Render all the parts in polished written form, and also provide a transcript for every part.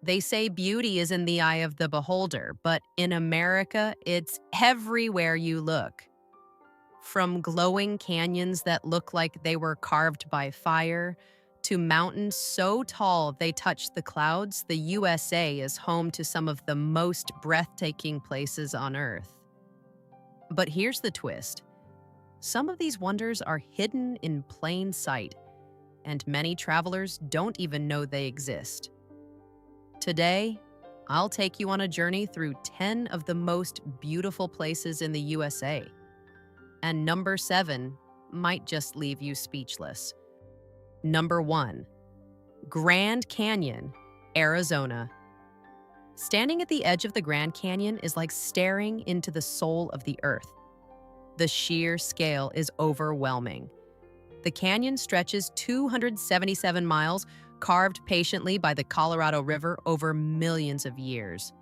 They say beauty is in the eye of the beholder, but in America, it's everywhere you look. From glowing canyons that look like they were carved by fire to mountains so tall they touch the clouds, the USA is home to some of the most breathtaking places on Earth. But here's the twist: some of these wonders are hidden in plain sight, and many travelers don't even know they exist. Today, I'll take you on a journey through 10 of the most beautiful places in the USA. And number 7 might just leave you speechless. Number 1, Grand Canyon, Arizona. Standing at the edge of the Grand Canyon is like staring into the soul of the earth. The sheer scale is overwhelming. The canyon stretches 277 miles, carved patiently by the Colorado River over millions of years.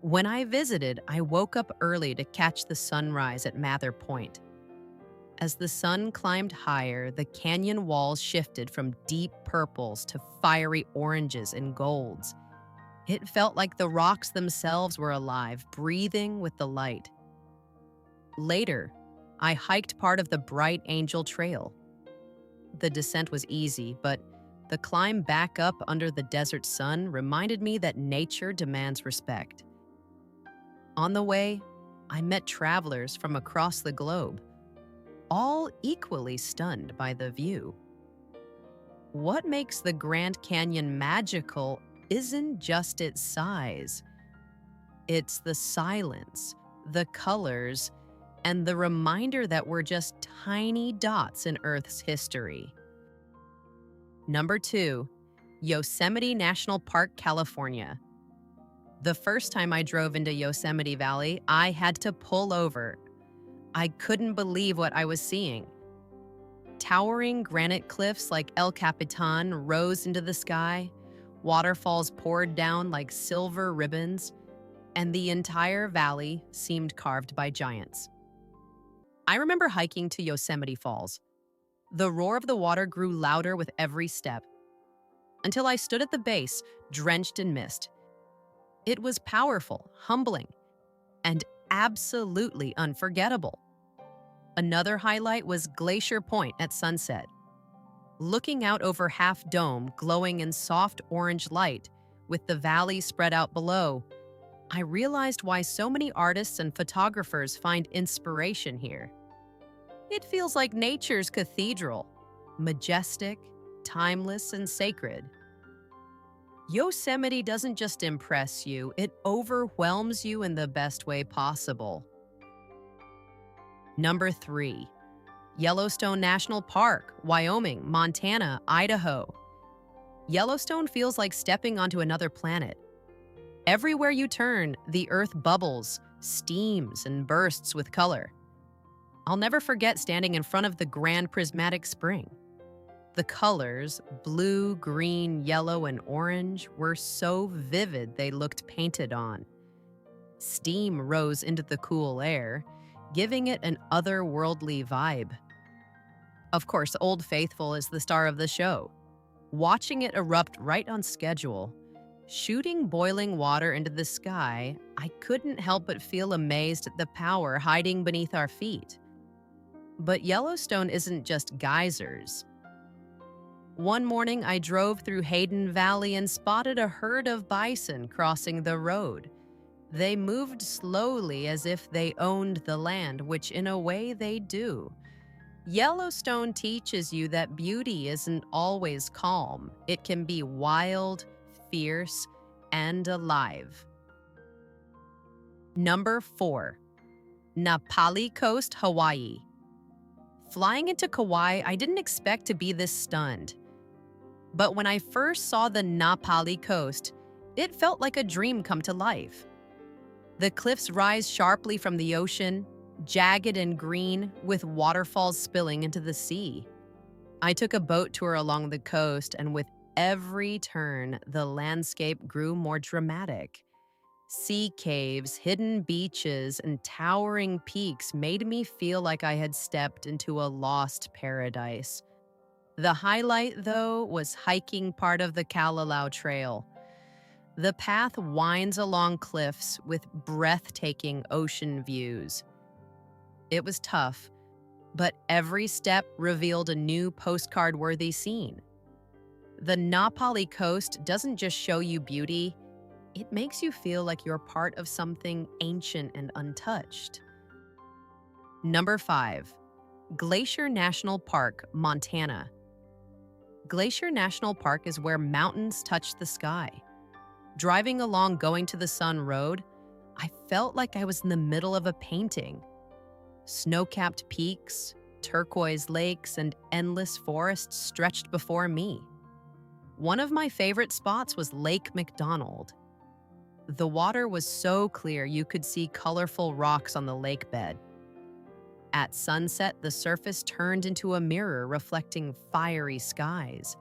When I visited, I woke up early to catch the sunrise at Mather Point. As the sun climbed higher, the canyon walls shifted from deep purples to fiery oranges and golds. It felt like the rocks themselves were alive, breathing with the light. Later, I hiked part of the Bright Angel Trail. The descent was easy, but the climb back up under the desert sun reminded me that nature demands respect. On the way, I met travelers from across the globe, all equally stunned by the view. What makes the Grand Canyon magical isn't just its size. It's the silence, the colors, and the reminder that we're just tiny dots in Earth's history. Number 2, Yosemite National Park, California. The first time I drove into Yosemite Valley, I had to pull over. I couldn't believe what I was seeing. Towering granite cliffs like El Capitan rose into the sky, waterfalls poured down like silver ribbons, and the entire valley seemed carved by giants. I remember hiking to Yosemite Falls. The roar of the water grew louder with every step, until I stood at the base, drenched in mist. It was powerful, humbling, and absolutely unforgettable. Another highlight was Glacier Point at sunset. Looking out over Half Dome, glowing in soft orange light, with the valley spread out below, I realized why so many artists and photographers find inspiration here. It feels like nature's cathedral, majestic, timeless, and sacred. Yosemite doesn't just impress you, it overwhelms you in the best way possible. Number 3, Yellowstone National Park, Wyoming, Montana, Idaho. Yellowstone feels like stepping onto another planet. Everywhere you turn, the earth bubbles, steams, and bursts with color. I'll never forget standing in front of the Grand Prismatic Spring. The colors, blue, green, yellow, and orange, were so vivid they looked painted on. Steam rose into the cool air, giving it an otherworldly vibe. Of course, Old Faithful is the star of the show. Watching it erupt right on schedule, shooting boiling water into the sky, I couldn't help but feel amazed at the power hiding beneath our feet. But Yellowstone isn't just geysers. One morning, I drove through Hayden Valley and spotted a herd of bison crossing the road. They moved slowly as if they owned the land, which in a way they do. Yellowstone teaches you that beauty isn't always calm. It can be wild, fierce, and alive. Number 4, Napali Coast, Hawaii. Flying into Kauai, I didn't expect to be this stunned. But when I first saw the Napali Coast, it felt like a dream come to life. The cliffs rise sharply from the ocean, jagged and green, with waterfalls spilling into the sea. I took a boat tour along the coast, and with every turn, the landscape grew more dramatic. Sea caves, hidden beaches, and towering peaks made me feel like I had stepped into a lost paradise. The highlight, though, was hiking part of the Kalalau Trail. The path winds along cliffs with breathtaking ocean views. It was tough, but every step revealed a new postcard-worthy scene. The Napali coast doesn't just show you beauty, it makes you feel like you're part of something ancient and untouched. Number 5. Glacier National Park, Montana. Glacier National Park is where mountains touch the sky. Driving along Going to the Sun Road, I felt like I was in the middle of a painting. Snow-capped peaks, turquoise lakes, and endless forests stretched before me. One of my favorite spots was Lake McDonald. The water was so clear you could see colorful rocks on the lake bed. At sunset, the surface turned into a mirror reflecting fiery skies.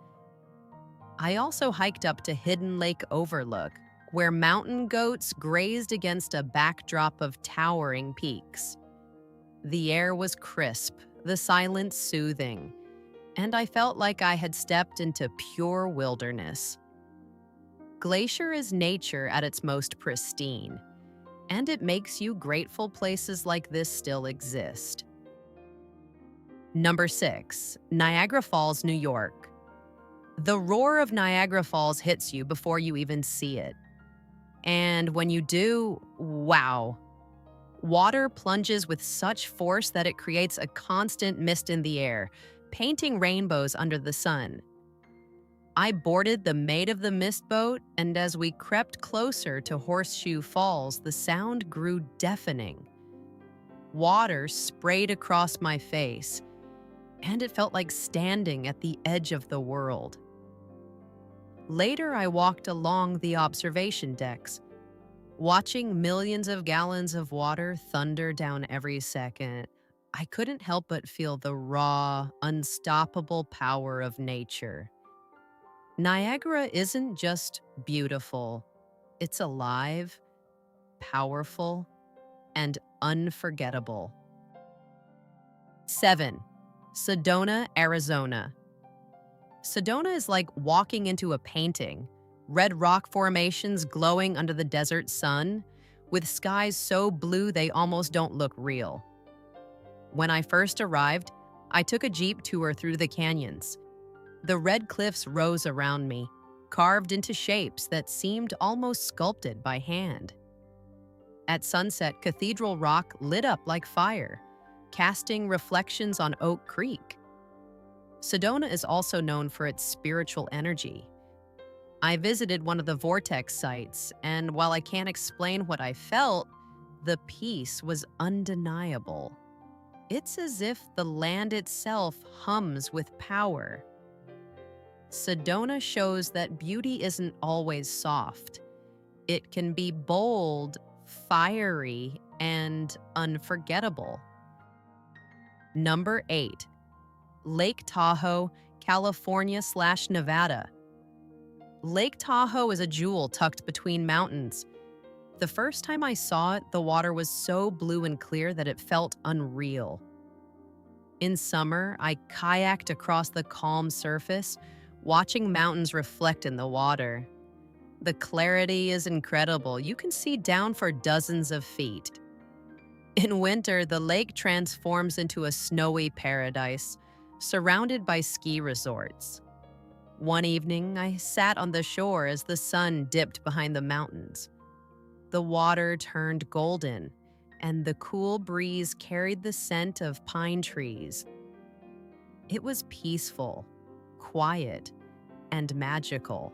I also hiked up to Hidden Lake Overlook, where mountain goats grazed against a backdrop of towering peaks. The air was crisp, the silence soothing, and I felt like I had stepped into pure wilderness. Glacier is nature at its most pristine, and it makes you grateful places like this still exist. Number 6. Niagara Falls, New York. The roar of Niagara Falls hits you before you even see it. And when you do, wow. Water plunges with such force that it creates a constant mist in the air, painting rainbows under the sun. I boarded the Maid of the Mist boat, and as we crept closer to Horseshoe Falls, the sound grew deafening. Water sprayed across my face, and it felt like standing at the edge of the world. Later, I walked along the observation decks, watching millions of gallons of water thunder down every second. I couldn't help but feel the raw, unstoppable power of nature. Niagara isn't just beautiful, it's alive, powerful, and unforgettable. 7. Sedona, Arizona. Sedona is like walking into a painting. Red rock formations glowing under the desert sun, with skies so blue they almost don't look real. When I first arrived, I took a jeep tour through the canyons. The red cliffs rose around me, carved into shapes that seemed almost sculpted by hand. At sunset, Cathedral Rock lit up like fire, casting reflections on Oak Creek. Sedona is also known for its spiritual energy. I visited one of the vortex sites, and while I can't explain what I felt, the peace was undeniable. It's as if the land itself hums with power. Sedona shows that beauty isn't always soft. It can be bold, fiery, and unforgettable. Number 8. Lake Tahoe, California/Nevada. Lake Tahoe is a jewel tucked between mountains. The first time I saw it, the water was so blue and clear that it felt unreal. In summer, I kayaked across the calm surface, watching mountains reflect in the water. The clarity is incredible. You can see down for dozens of feet. In winter, the lake transforms into a snowy paradise, surrounded by ski resorts. One evening, I sat on the shore as the sun dipped behind the mountains. The water turned golden, and the cool breeze carried the scent of pine trees. It was peaceful, quiet, and magical.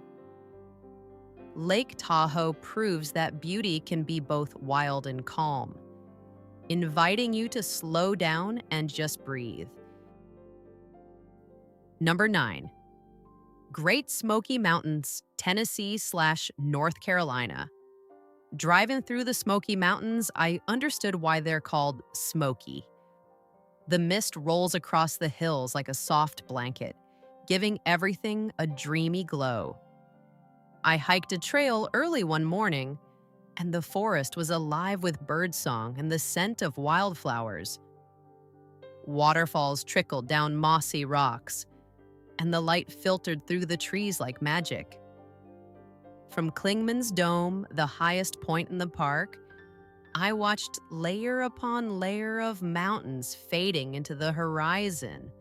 Lake Tahoe proves that beauty can be both wild and calm, inviting you to slow down and just breathe. Number 9. Great Smoky Mountains, Tennessee/North Carolina. Driving through the Smoky Mountains, I understood why they're called smoky. The mist rolls across the hills like a soft blanket, giving everything a dreamy glow. I hiked a trail early one morning, and the forest was alive with birdsong and the scent of wildflowers. Waterfalls trickled down mossy rocks, and the light filtered through the trees like magic. From Klingman's Dome, the highest point in the park, I watched layer upon layer of mountains fading into the horizon.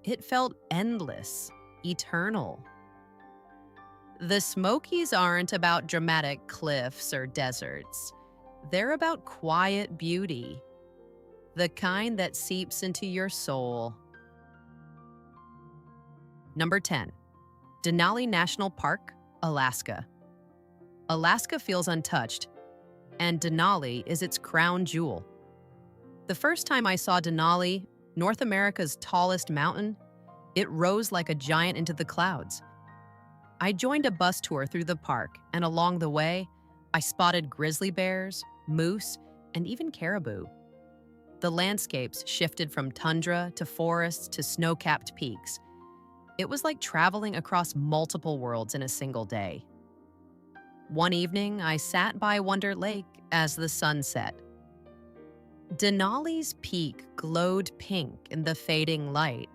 It felt endless, eternal. The Smokies aren't about dramatic cliffs or deserts. They're about quiet beauty, the kind that seeps into your soul. Number 10. Denali National Park, Alaska. Alaska feels untouched, and Denali is its crown jewel. The first time I saw Denali, North America's tallest mountain, it rose like a giant into the clouds. I joined a bus tour through the park, and along the way, I spotted grizzly bears, moose, and even caribou. The landscapes shifted from tundra to forests to snow-capped peaks. It was like traveling across multiple worlds in a single day. One evening, I sat by Wonder Lake as the sun set. Denali's peak glowed pink in the fading light,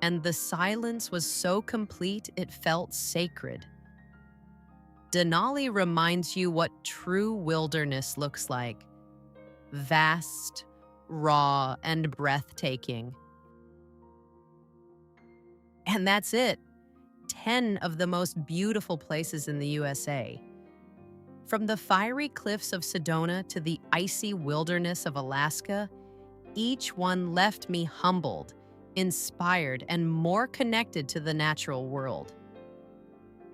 and the silence was so complete it felt sacred. Denali reminds you what true wilderness looks like: vast, raw, and breathtaking. And that's it. 10 of the most beautiful places in the USA. From the fiery cliffs of Sedona to the icy wilderness of Alaska, each one left me humbled, inspired, and more connected to the natural world.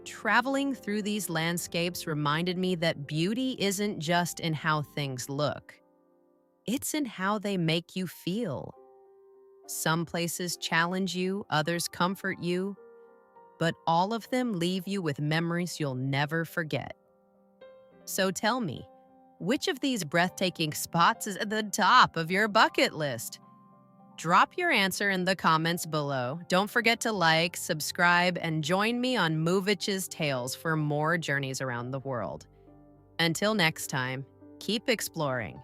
Traveling through these landscapes reminded me that beauty isn't just in how things look. It's in how they make you feel. Some places challenge you, others comfort you, but all of them leave you with memories you'll never forget. So tell me, which of these breathtaking spots is at the top of your bucket list? Drop your answer in the comments below. Don't forget to like, subscribe, and join me on Movich's Tales for more journeys around the world. Until next time, keep exploring.